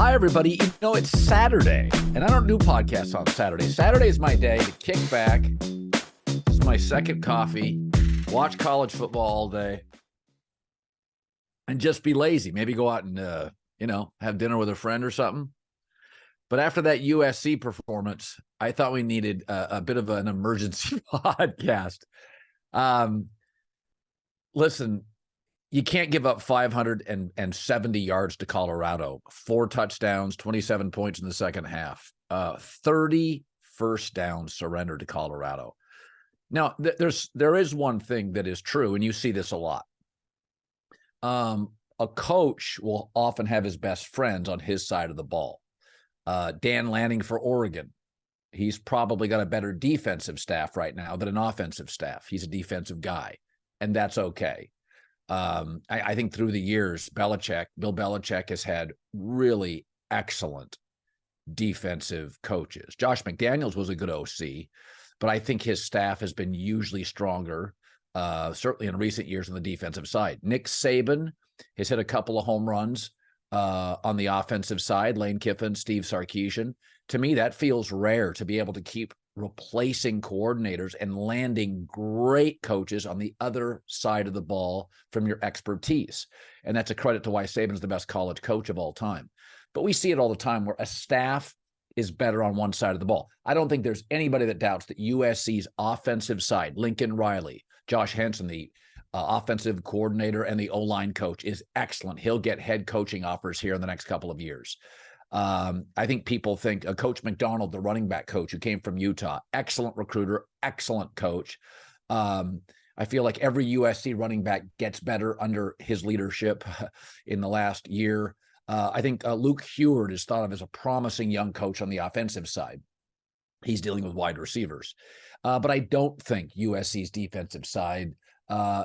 Hi, everybody. You know, it's Saturday, and I don't do podcasts on Saturday. Saturday is my day to kick back. It's my second coffee, watch college football all day, and just be lazy. Maybe go out and, have dinner with a friend or something. But after that USC performance, I thought we needed a bit of an emergency podcast. Listen, you can't give up 570 yards to Colorado, 4 touchdowns, 27 points in the second half, 30 first downs surrendered to Colorado. Now, there is one thing that is true, and you see this a lot. A coach will often have his best friends on his side of the ball. Dan Lanning for Oregon. He's probably got a better defensive staff right now than an offensive staff. He's a defensive guy, and that's okay. I think through the years, Bill Belichick has had really excellent defensive coaches. Josh McDaniels was a good OC, but I think his staff has been usually stronger, certainly in recent years on the defensive side. Nick Saban has hit a couple of home runs on the offensive side, Lane Kiffin, Steve Sarkisian. To me, that feels rare to be able to keep replacing coordinators and landing great coaches on the other side of the ball from your expertise. And that's a credit to why Saban's the best college coach of all time. But we see it all the time where a staff is better on one side of the ball. I don't think there's anybody that doubts that USC's offensive side, Lincoln Riley, Josh Henson, the offensive coordinator and the O-line coach, is excellent. He'll get head coaching offers here in the next couple of years. I think people think Coach McDonald, the running back coach who came from Utah, excellent recruiter, excellent coach. I feel like every USC running back gets better under his leadership in the last year. I think Luke Heward is thought of as a promising young coach on the offensive side. He's dealing with wide receivers. But I don't think USC's defensive side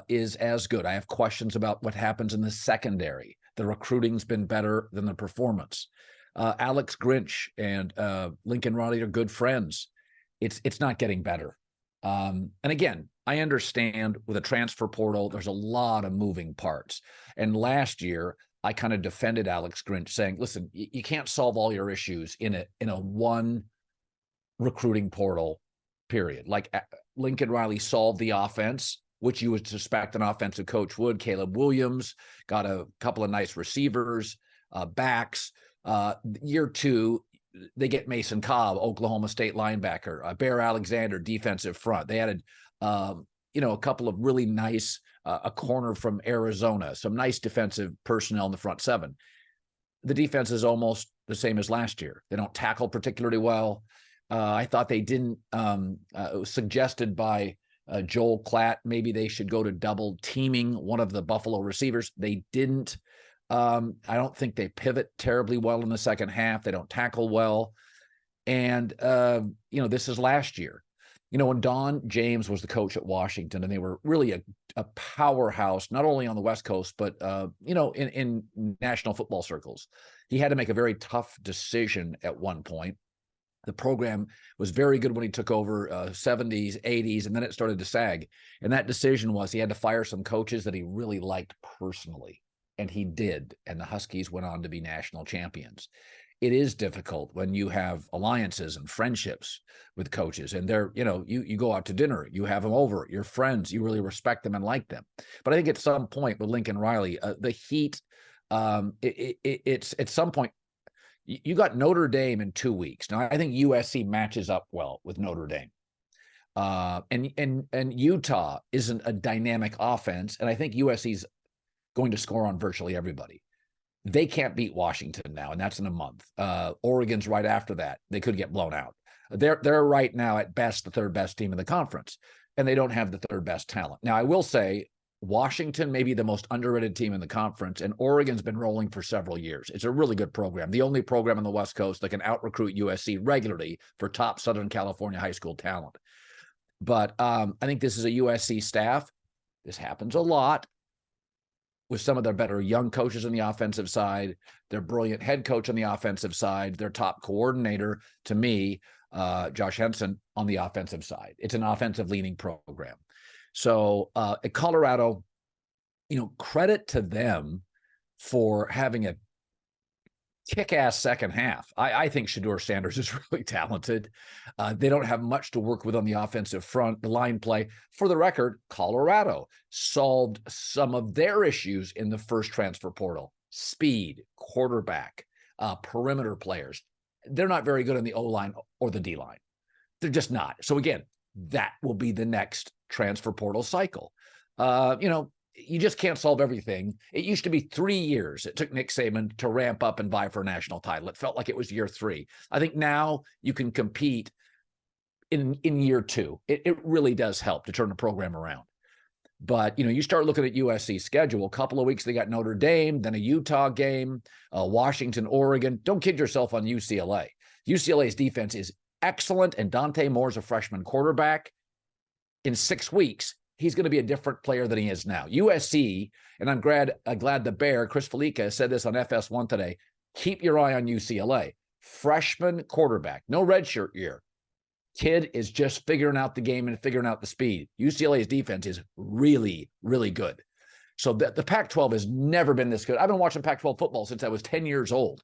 is as good. I have questions about what happens in the secondary. The recruiting's been better than the performance. Alex Grinch and Lincoln Riley are good friends. It's not getting better. And again, I understand with a transfer portal, there's a lot of moving parts. And last year, I kind of defended Alex Grinch, saying, listen, you can't solve all your issues in a one recruiting portal period. Like Lincoln Riley solved the offense, which you would suspect an offensive coach would. Caleb Williams got a couple of nice receivers, backs. Year 2, they get Mason Cobb, Oklahoma State linebacker, Bear Alexander, defensive front. They added, a couple of really nice, a corner from Arizona, some nice defensive personnel in the front seven. The defense is almost the same as last year. They don't tackle particularly well. I thought they didn't, it was suggested by Joel Klatt, maybe they should go to double teaming one of the Buffalo receivers. They didn't. I don't think they pivot terribly well in the second half. They don't tackle well. And, this is last year. When Don James was the coach at Washington, and they were really a powerhouse, not only on the West Coast, but, in national football circles. He had to make a very tough decision at one point. The program was very good when he took over, 70s, 80s, and then it started to sag. And that decision was he had to fire some coaches that he really liked personally. And he did. And the Huskies went on to be national champions. It is difficult when you have alliances and friendships with coaches, and they're, you go out to dinner, you have them over, you're friends, you really respect them and like them. But I think at some point with Lincoln Riley, the heat, it's at some point, you got Notre Dame in 2 weeks. Now, I think USC matches up well with Notre Dame. And Utah isn't a dynamic offense, and I think USC's going to score on virtually everybody. They can't beat Washington now, and that's in a month. Oregon's right after that. They could get blown out. They're right now at best the third best team in the conference, and they don't have the third best talent. Now, I will say Washington may be the most underrated team in the conference, and Oregon's been rolling for several years. It's a really good program. The only program on the West Coast that can out-recruit USC regularly for top Southern California high school talent. But I think this is a USC staff. This happens a lot with some of their better young coaches on the offensive side, their brilliant head coach on the offensive side, their top coordinator, to me, Josh Henson, on the offensive side. It's an offensive-leaning program. So at Colorado, credit to them for having kick-ass second half. I think Shedeur Sanders is really talented. They don't have much to work with on the offensive front. The line play, for the record, Colorado solved some of their issues in the first transfer portal. Speed, quarterback, perimeter players. They're not very good on the O-line or the D-line. They're just not. So again, that will be the next transfer portal cycle. You just can't solve everything. It used to be 3 years. It took Nick Saban to ramp up and vie for a national title. It felt like it was year 3. I think now you can compete in year 2. It really does help to turn the program around. But, you start looking at USC's schedule. A couple of weeks, they got Notre Dame, then a Utah game, Washington, Oregon. Don't kid yourself on UCLA. UCLA's defense is excellent, and Dante Moore's a freshman quarterback. In 6 weeks, he's going to be a different player than he is now. USC, and I'm glad the Bear, Chris Felica, said this on FS1 today, keep your eye on UCLA. Freshman quarterback, no redshirt year. Kid is just figuring out the game and figuring out the speed. UCLA's defense is really, really good. So the Pac-12 has never been this good. I've been watching Pac-12 football since I was 10 years old.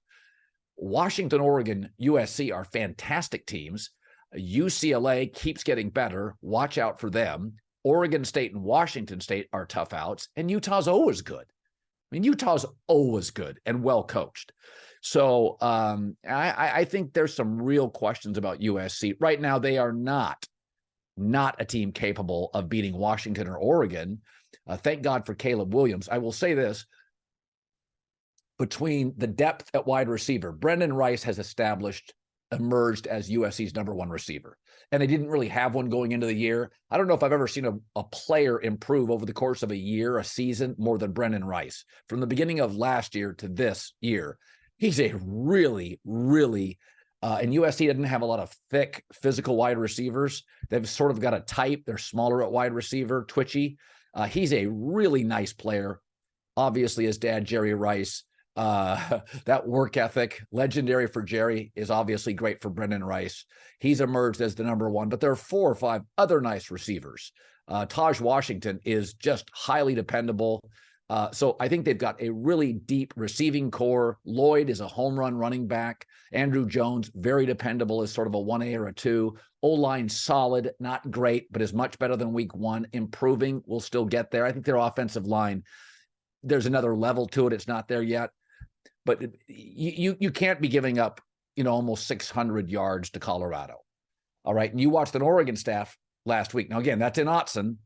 Washington, Oregon, USC are fantastic teams. UCLA keeps getting better. Watch out for them. Oregon State and Washington State are tough outs, and Utah's always good. I mean, Utah's always good and well coached. So I think there's some real questions about USC. Right now, they are not a team capable of beating Washington or Oregon. Thank God for Caleb Williams. I will say this. Between the depth at wide receiver, Brendan Rice has emerged as USC's #1 receiver. And they didn't really have one going into the year. I don't know if I've ever seen a player improve over the course of a year, a season, more than Brendan Rice. From the beginning of last year to this year, he's a really, really, and USC didn't have a lot of thick physical wide receivers. They've sort of got a type. They're smaller at wide receiver, twitchy. He's a really nice player. Obviously, his dad, Jerry Rice, that work ethic, legendary for Jerry, is obviously great for Brendan Rice. He's emerged as the #1, but there are 4 or 5 other nice receivers. Taj Washington is just highly dependable. So I think they've got a really deep receiving core. Lloyd is a home run running back. Andrew Jones, very dependable, as sort of a 1A or a 2. O-line solid, not great, but is much better than week 1. Improving, will still get there. I think their offensive line, there's another level to it. It's not there yet. But you can't be giving up, almost 600 yards to Colorado. All right. And you watched an Oregon staff last week. Now, again, that's in Autzen.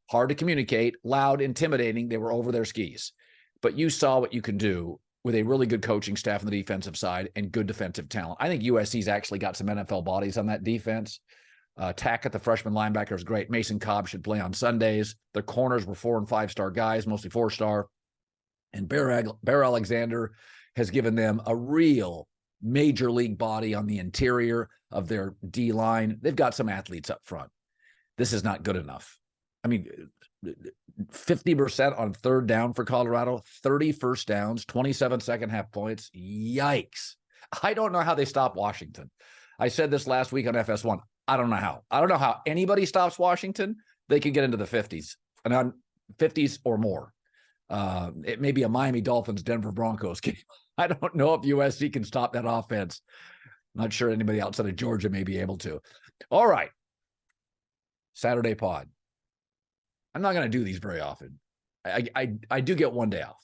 Hard to communicate, loud, intimidating. They were over their skis. But you saw what you can do with a really good coaching staff on the defensive side and good defensive talent. I think USC's actually got some NFL bodies on that defense. Tackett, the freshman linebacker, is great. Mason Cobb should play on Sundays. The corners were 4- and 5-star guys, mostly 4-star. And Bear Alexander has given them a real major league body on the interior of their D-line. They've got some athletes up front. This is not good enough. I mean, 50% on 3rd down for Colorado, 30 first downs, 27 second half points. Yikes. I don't know how they stop Washington. I said this last week on FS1. I don't know how. I don't know how anybody stops Washington. They can get into the 50s and on 50s or more. It may be a Miami Dolphins, Denver Broncos game. I don't know if USC can stop that offense. I'm not sure anybody outside of Georgia may be able to. All right. Saturday pod. I'm not going to do these very often. I do get one day off.